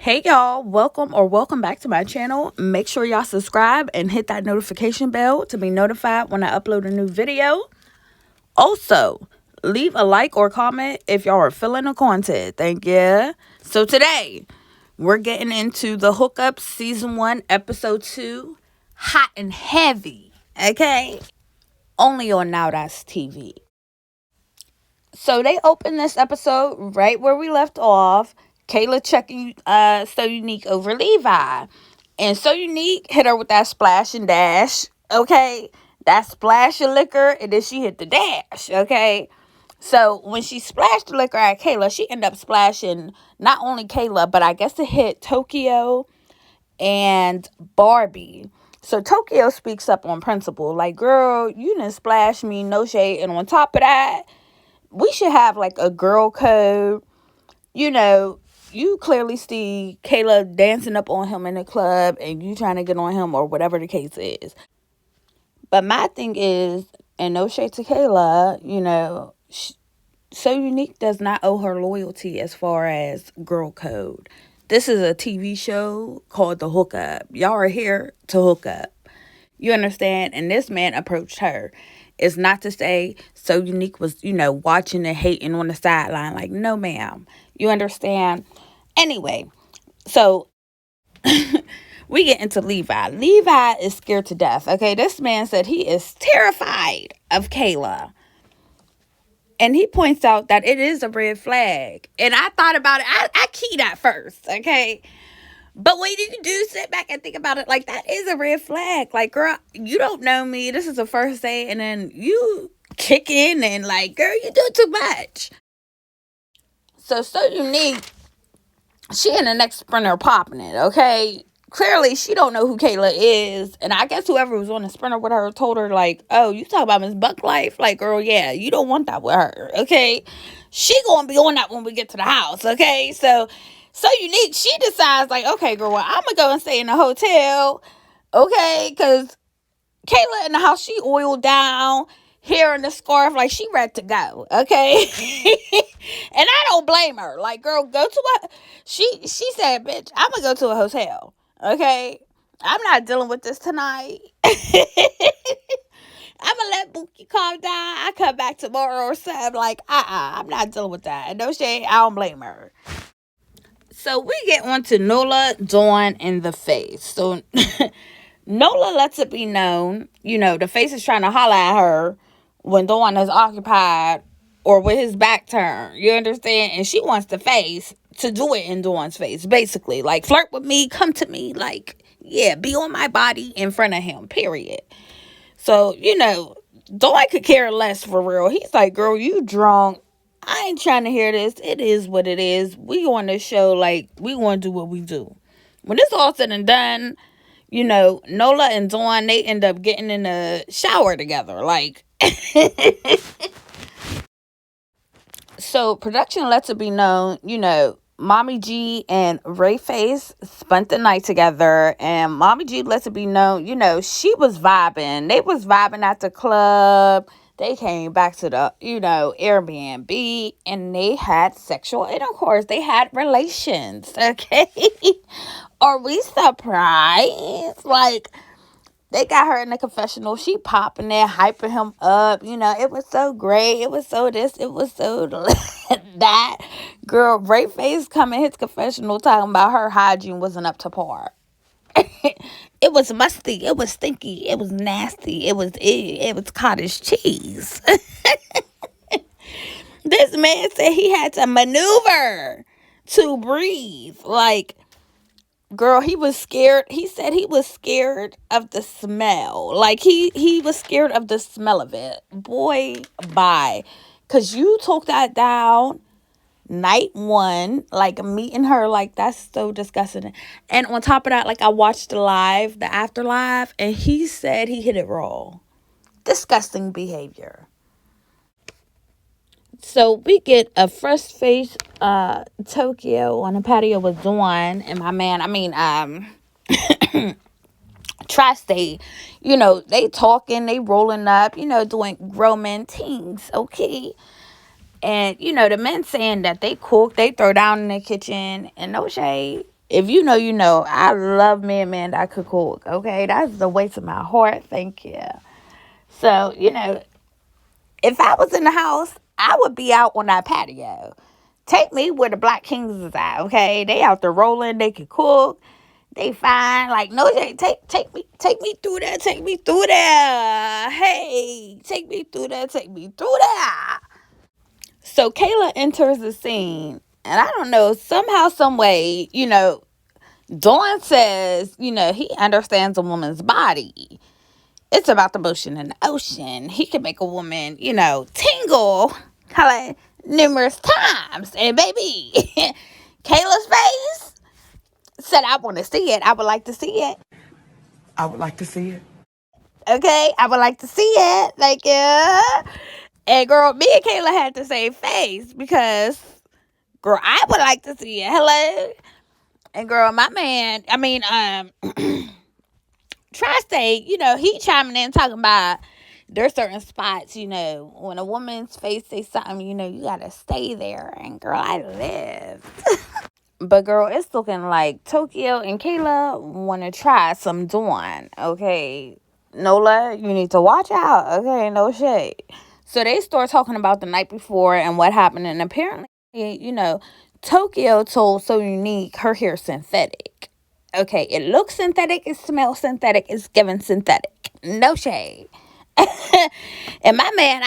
Hey y'all, welcome back to my channel. Make sure y'all subscribe and hit that notification bell to be notified when I upload a new video. Also, leave a like or comment if y'all are feeling the content. Thank you. So today, we're getting into the Hookup Season 1, Episode 2, Hot and Heavy. Okay? Only on NowthatsTV. So they opened this episode right where we left off. Kayla checking So Unique over Levi. And So Unique hit her with that splash and dash. Okay? That splash of liquor, and then she hit the dash. Okay? So when she splashed the liquor at Kayla, she ended up splashing not only Kayla, but I guess it hit Tokyo and Barbie. So Tokyo speaks up on principle. Like, girl, you didn't splash me, no shade. And on top of that, we should have like a girl code. You clearly see Kayla dancing up on him in the club and you trying to get on him or whatever the case is. But my thing is, and no shade to Kayla, So Unique does not owe her loyalty as far as girl code. This is a TV show called The Hookup. Y'all are here to hook up. You understand? And this man approached her. It's not to say So Unique was, watching and hating on the sideline. Like, no, ma'am. You understand? Anyway, so we get into Levi. Levi is scared to death. Okay, this man said he is terrified of Kayla. And he points out that it is a red flag. And I thought about it. I keyed at first, okay? But when you do sit back and think about it, like, that is a red flag. Like, girl, you don't know me. This is the first day. And then you kick in and, like, girl, you do too much. So Unique, she and the next sprinter popping it, okay? Clearly, she don't know who Kayla is. And I guess whoever was on the sprinter with her told her, like, oh, you talk about Miss Buck Life? Like, girl, yeah, you don't want that with her, okay? She gonna be on that when we get to the house, okay? So Unique, she decides, like, okay, girl, well, I'm gonna go and stay in a hotel, okay? Because Kayla in the house, she oiled down, hair in the scarf, like, she ready to go, okay? And I don't blame her. Like, girl, go to she said, bitch, I'm gonna go to a hotel, okay? I'm not dealing with this tonight. I'm gonna let Bookie calm down. I come back tomorrow or something. Like, I'm not dealing with that. And no shade, I don't blame her. So we get on to Nola, Dawn, and the Face. So Nola lets it be known, the Face is trying to holler at her when Dawn is occupied or with his back turned. You understand? And she wants the Face to do it in Dawn's face, basically. Like, flirt with me, come to me, like, yeah, be on my body in front of him, period. So, Dawn could care less for real. He's like, girl, you drunk. I ain't trying to hear this. It is what it is. We on this show, like, we want to do what we do. When it's all said and done, Nola and Dawn, they end up getting in the shower together. Like, so production lets it be known, Mommy G and Ray Face spent the night together, and Mommy G lets it be known, she was vibing. They was vibing at the club. They came back to the, Airbnb, and they had sexual intercourse. They had relations, okay? Are we surprised? Like, they got her in the confessional. She popping there, hyping him up. It was so great. It was so this. It was so that. Girl, Ray Face come in his confessional talking about her hygiene wasn't up to par. It was musty. It was stinky. It was nasty. It was cottage cheese. This man said he had to maneuver to breathe. Like, girl, he was scared. He said he was scared of the smell. Like, he was scared of the smell of it. Boy, bye. Because you took that down night one, like, meeting her, like, that's so disgusting. And on top of that, like, I watched the after live, and he said he hit it raw. Disgusting behavior. So we get a fresh face Tokyo on the patio with Dawn and my man. Tri-State. They talking, they rolling up, doing grown men things, okay? And, the men saying that they cook, they throw down in the kitchen, and no shade. If you know, you know. I love men that could cook. Okay, that's the way to my heart. Thank you. So, if I was in the house, I would be out on that patio. Take me where the Black Kings is at, okay? They out there rolling, they can cook, they fine. Like, no, take me through there, take me through there. Hey, take me through there, take me through there. So Kayla enters the scene, and I don't know, somehow, some way, Dawn says, he understands a woman's body. It's about the motion in the ocean. He can make a woman, tingle numerous times. And baby, Kayla's face said, I want to see it. I would like to see it. I would like to see it. Okay, I would like to see it. Like, yeah. And girl, me and Kayla had the same face because, girl, I would like to see it. Hello. And girl, my man, Tri-State, he chiming in talking about there's certain spots, when a woman's face say something, you gotta stay there. And girl, I live. But girl, it's looking like Tokyo and Kayla want to try some Dawn. Okay, Nola, you need to watch out. Okay, no shade. So they start talking about the night before and what happened, and apparently, Tokyo told So Unique her hair synthetic. Okay, it looks synthetic, it smells synthetic, it's giving synthetic. No shade. And my man,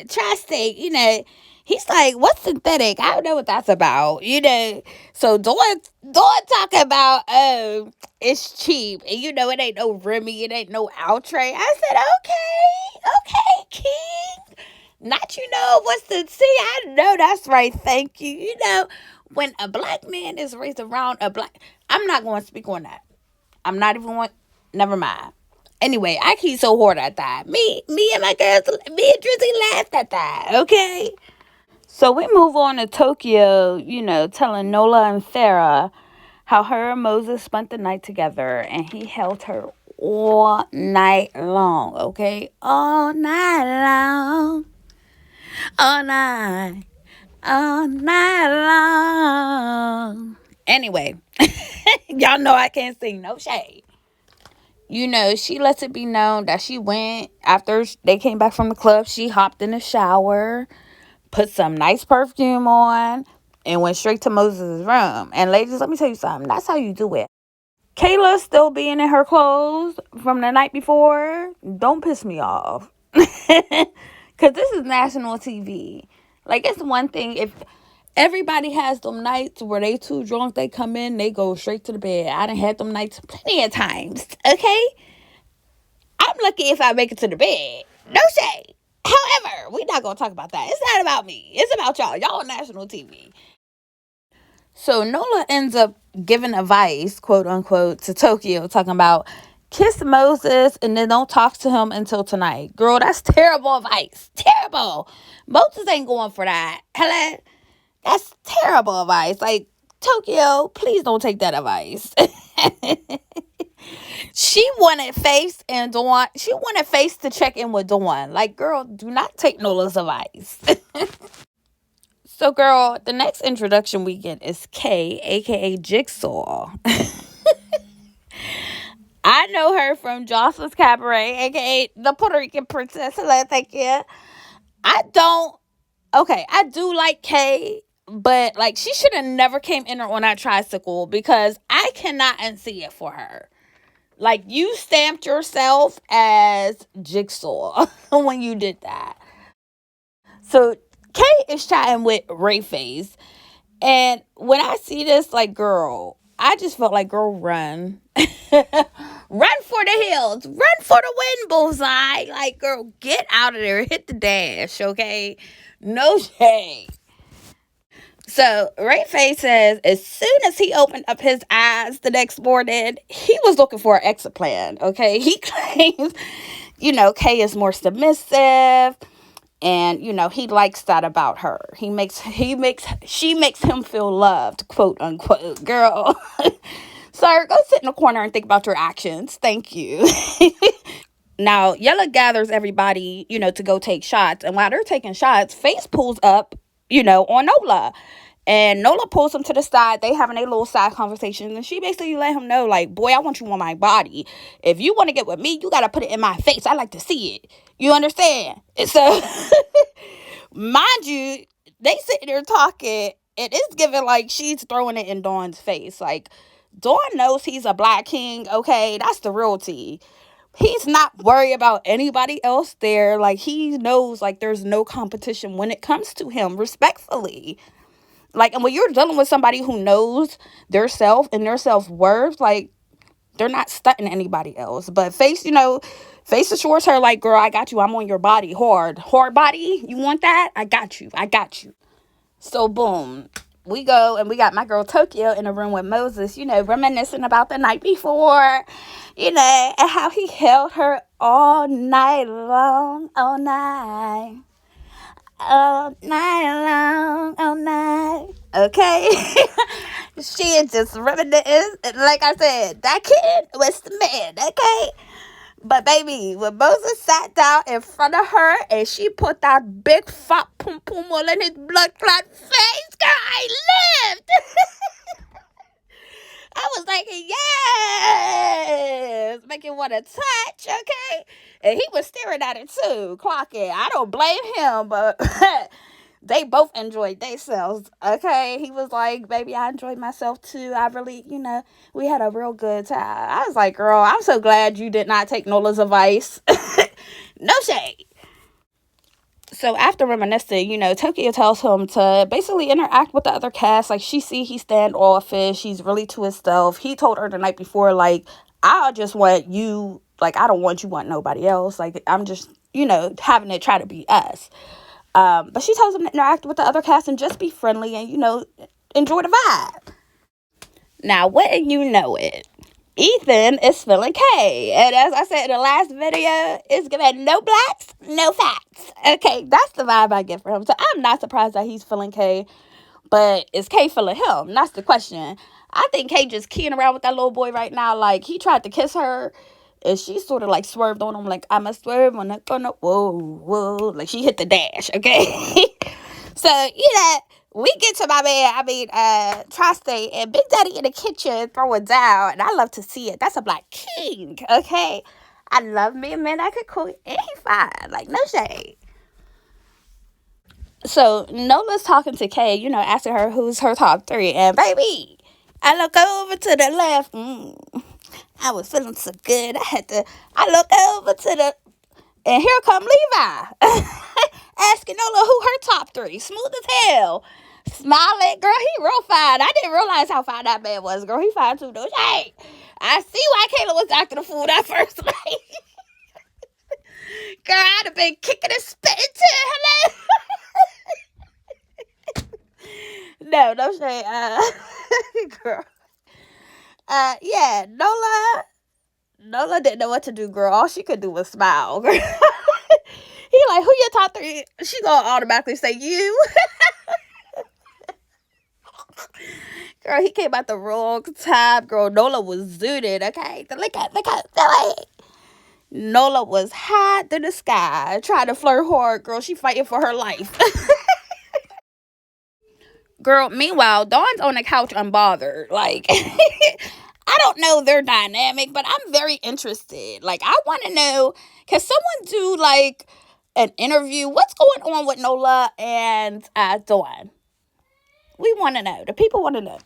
Tri-State, he's like, what's synthetic? I don't know what that's about, So Dawn talking about, it's cheap. And it ain't no Remy, it ain't no Outre. I said, okay, King. Not what's the see? I know that's right. Thank you. When a black man is raised around I'm not going to speak on that. I'm not even going. Never mind. Anyway, I keep so hard at that. Me and my girls, me and Drizzy laughed at that. Okay. So we move on to Tokyo. Telling Nola and Sarah how her and Moses spent the night together, and he held her all night long. Okay, all night long. All night long. Anyway, y'all know I can't sing, no shade. She lets it be known that she went, after they came back from the club, she hopped in the shower, put some nice perfume on, and went straight to Moses' room. And ladies, let me tell you something. That's how you do it. Kayla still being in her clothes from the night before, don't piss me off. Because this is national TV. Like, it's one thing if everybody has them nights where they too drunk, they come in, they go straight to the bed. I done had them nights plenty of times, okay? I'm lucky if I make it to the bed. No shade. However, we're not going to talk about that. It's not about me. It's about y'all. Y'all on national TV. So Nola ends up giving advice, quote unquote, to Tokyo, talking about kiss Moses and then don't talk to him until tonight. Girl, that's terrible advice. Terrible. Moses ain't going for that. Hello? That's terrible advice. Like, Tokyo, please don't take that advice. She wanted Face and Dawn. She wanted Face to check in with Dawn. Like, girl, do not take Nola's advice. So, girl, the next introduction we get is Kay, a.k.a. Jigsaw. I know her from Jocelyn's Cabaret, a.k.a. the Puerto Rican princess. Hello, thank you. I do like Kay, but, like, she should have never came in on that tricycle because I cannot unsee it for her. Like, you stamped yourself as Jigsaw when you did that. So, Kay is chatting with Rayface. And when I see this, like, girl, I just felt like, girl, run. Run for the hills. Run for the win, bullseye. Like, girl, get out of there. Hit the dash, okay? No shade. So, Rayface says as soon as he opened up his eyes the next morning, he was looking for an exit plan, okay? He claims, Kay is more submissive. And, he likes that about her. She makes him feel loved, quote unquote. Girl, sir, go sit in the corner and think about your actions. Thank you. Now, Yella gathers everybody, to go take shots. And while they're taking shots, Face pulls up, on Nola. And Nola pulls him to the side. They having a little side conversation. And she basically let him know, like, boy, I want you on my body. If you want to get with me, you got to put it in my face. I like to see it. You understand? And so, mind you, they sitting there talking. And it's giving like she's throwing it in Dawn's face. Like, Dawn knows he's a black king. Okay, that's the real tea. He's not worried about anybody else there. Like, he knows, like, there's no competition when it comes to him, respectfully. Like, and when you're dealing with somebody who knows their self and their self-worth, like, they're not stunting anybody else. But Face, Face assures her, like, girl, I got you. I'm on your body hard. Hard body? You want that? I got you. I got you. So, boom. We go and we got my girl Tokyo in a room with Moses, reminiscing about the night before, and how he held her all night long, all night. All night long, all night. Okay? She is just reminiscing. Like I said, that kid was the man, okay? But baby, when Moses sat down in front of her and she put that big fat pum pum all in his blood clot face, girl, I lived. I was like, yes, make it want to touch, okay? And he was staring at it too, clocking. I don't blame him, but they both enjoyed themselves, okay? He was like, baby, I enjoyed myself too. I really, we had a real good time. I was like, girl, I'm so glad you did not take Nola's advice. No shade. So after reminiscing, Tokyo tells him to basically interact with the other cast. Like, she see he standoffish. He's really to himself. He told her the night before, like, I just want you. Like, I don't want you want nobody else. Like, I'm just, having to try to be us. But she tells him to interact with the other cast and just be friendly and, enjoy the vibe. Now, wouldn't you know it, Ethan is feeling K. And as I said in the last video, it's giving no blacks, no facts. Okay, that's the vibe I get from him. So I'm not surprised that he's feeling K. But is K feeling him? That's the question. I think K just keying around with that little boy right now. Like, he tried to kiss her. And she sort of like swerved on him. Like, I'm a swerve on that corner. Whoa, whoa. Like, she hit the dash, okay? So, we get to my man, Tri-State, and Big Daddy in the kitchen throwing down, and I love to see it. That's a black king, okay? I love me a man that could cook, and he fine, like, no shade. So, Nola's talking to Kay, asking her who's her top 3, and baby, I look over to the left, I was feeling so good, I look over to the, and here come Levi, asking Nola who her top 3, smooth as hell. Smiling, girl, he real fine. I didn't realize how fine that man was, girl. He fine too, though. Hey, I see why Kayla was acting a fool that first night. Girl, I'd have been kicking and spitting too. Hello. No shade. Girl. Yeah, Nola didn't know what to do, girl. All she could do was smile, girl. He like, who your top 3? She gonna automatically say you. Girl, he came out the wrong time, girl. Nola was zooted, okay? Look at. Nola was high to the sky, trying to flirt hard, girl. She fighting for her life. Girl, meanwhile, Dawn's on the couch unbothered. Like, I don't know their dynamic, but I'm very interested. Like, I want to know, can someone do, like, an interview? What's going on with Nola and Dawn? We want to know. The people want to know.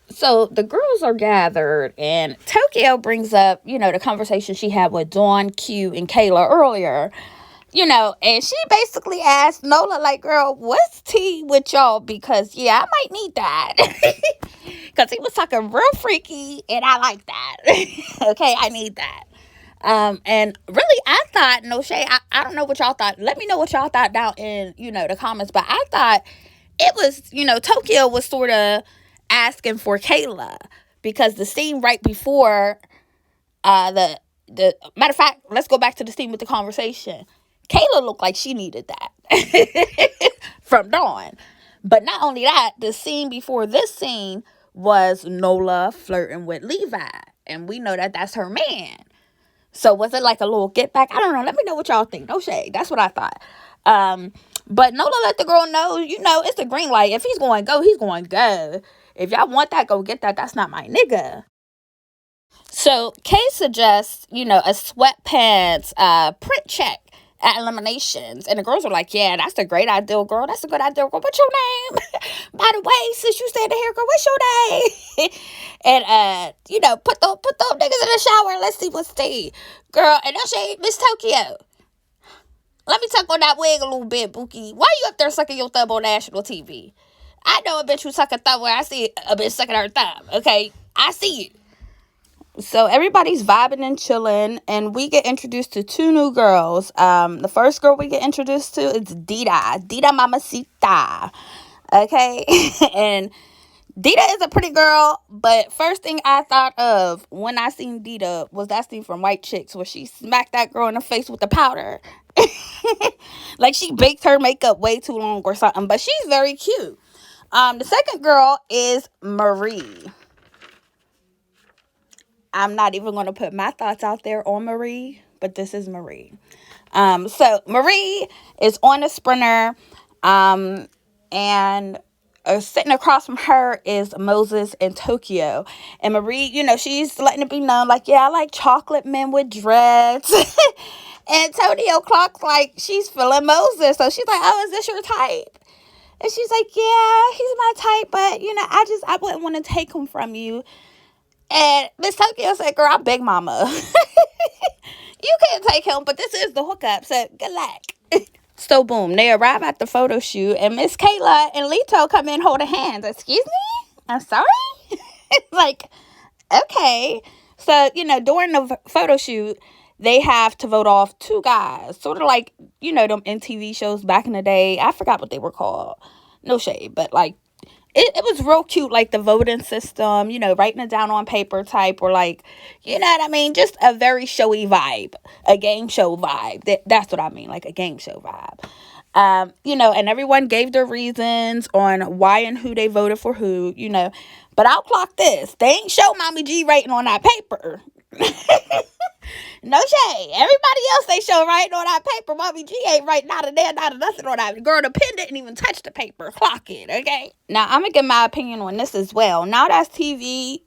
So the girls are gathered, and Tokyo brings up, the conversation she had with Dawn, Q, and Kayla earlier. And she basically asked Nola, like, girl, what's tea with y'all? Because, yeah, I might need that. Because he was talking real freaky, and I like that. Okay, I need that. And really, I thought, no shade, I don't know what y'all thought. Let me know what y'all thought down in, the comments. But I thought it was, Tokyo was sort of asking for Kayla. Because the scene right before, the matter of fact, let's go back to the scene with the conversation. Kayla looked like she needed that from Dawn. But not only that, the scene before this scene was Nola flirting with Levi. And we know that that's her man. So was it like a little get back? I don't know. Let me know what y'all think. No shade. That's what I thought. But Nola let the girl know, it's a green light. If he's going to go, he's going to go. If y'all want that, go get that. That's not my nigga. So Kay suggests, a sweatpants print check at eliminations. And the girls are like, yeah, that's a great idea, girl. That's a good idea, girl. What's your name? By the way, since you standing here, girl, what's your name? And, put those niggas in the shower and let's see what's the girl. And that's Miss Tokyo. Let me tuck on that wig a little bit, Bookie. Why you up there sucking your thumb on national TV? I know a bitch who suck a thumb where I see a bitch sucking her thumb, okay? I see you. So everybody's vibing and chilling, and we get introduced to 2 new girls. The first girl we get introduced to is Dita Mamacita, okay? And Dita is a pretty girl, but first thing I thought of when I seen Dita was that scene from White Chicks where she smacked that girl in the face with the powder. Like she baked her makeup way too long or something, but she's very cute. The second girl is Marie. I'm not even going to put my thoughts out there on Marie, but this is Marie. So Marie is on a sprinter, and sitting across from her is Moses and Tokyo. And Marie, she's letting it be known, like, yeah, I like chocolate men with dreads. And Tonio clocks like she's feeling Moses. So she's like, oh, is this your type? And she's like, yeah, he's my type, but, I wouldn't want to take him from you. And Miss Tokyo said, girl, I'm Big Mama. You can't take him, but this is the hookup, so good luck. So, boom, they arrive at the photo shoot, and Miss Kayla and Lito come in holding hands. Excuse me? I'm sorry? Like, okay. So, during the photo shoot, they have to vote off 2 guys. Sort of like, them MTV shows back in the day. I forgot what they were called. No shade, but, like, it was real cute, like the voting system, writing it down on paper type, or like, you know what I mean? Just a very showy vibe, a game show vibe. That's what I mean, like a game show vibe. And everyone gave their reasons on why and who they voted for who, But I'll clock this. They ain't show Mommy G writing on that paper. No shade. Everybody else they show writing on that paper. Mommy G ain't writing not a damn, not a nothing on that. Girl, the pen didn't even touch the paper. Clock it, okay? Now, I'm going to give my opinion on this as well. NowthatsTV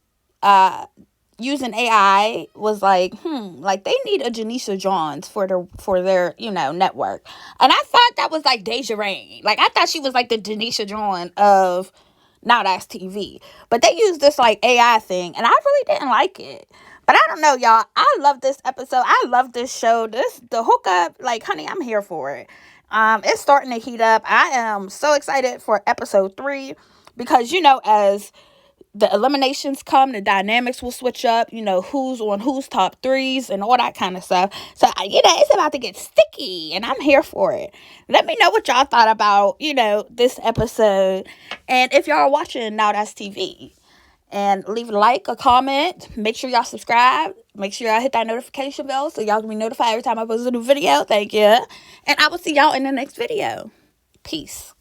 using AI was like, like they need a Janisha Johns for their network. And I thought that was like Deja Rain. Like, I thought she was like the Janisha John of NowthatsTV. But they used this like AI thing, and I really didn't like it. But I don't know, y'all. I love this episode. I love this show. The hookup, like, honey, I'm here for it. It's starting to heat up. I am so excited for episode 3 because, as the eliminations come, the dynamics will switch up, who's on who's top 3s and all that kind of stuff. So, it's about to get sticky, and I'm here for it. Let me know what y'all thought about, this episode. And if y'all are watching NowthatsTV. And leave a like, a comment. Make sure y'all subscribe. Make sure y'all hit that notification bell so y'all can be notified every time I post a new video. Thank you. And I will see y'all in the next video. Peace.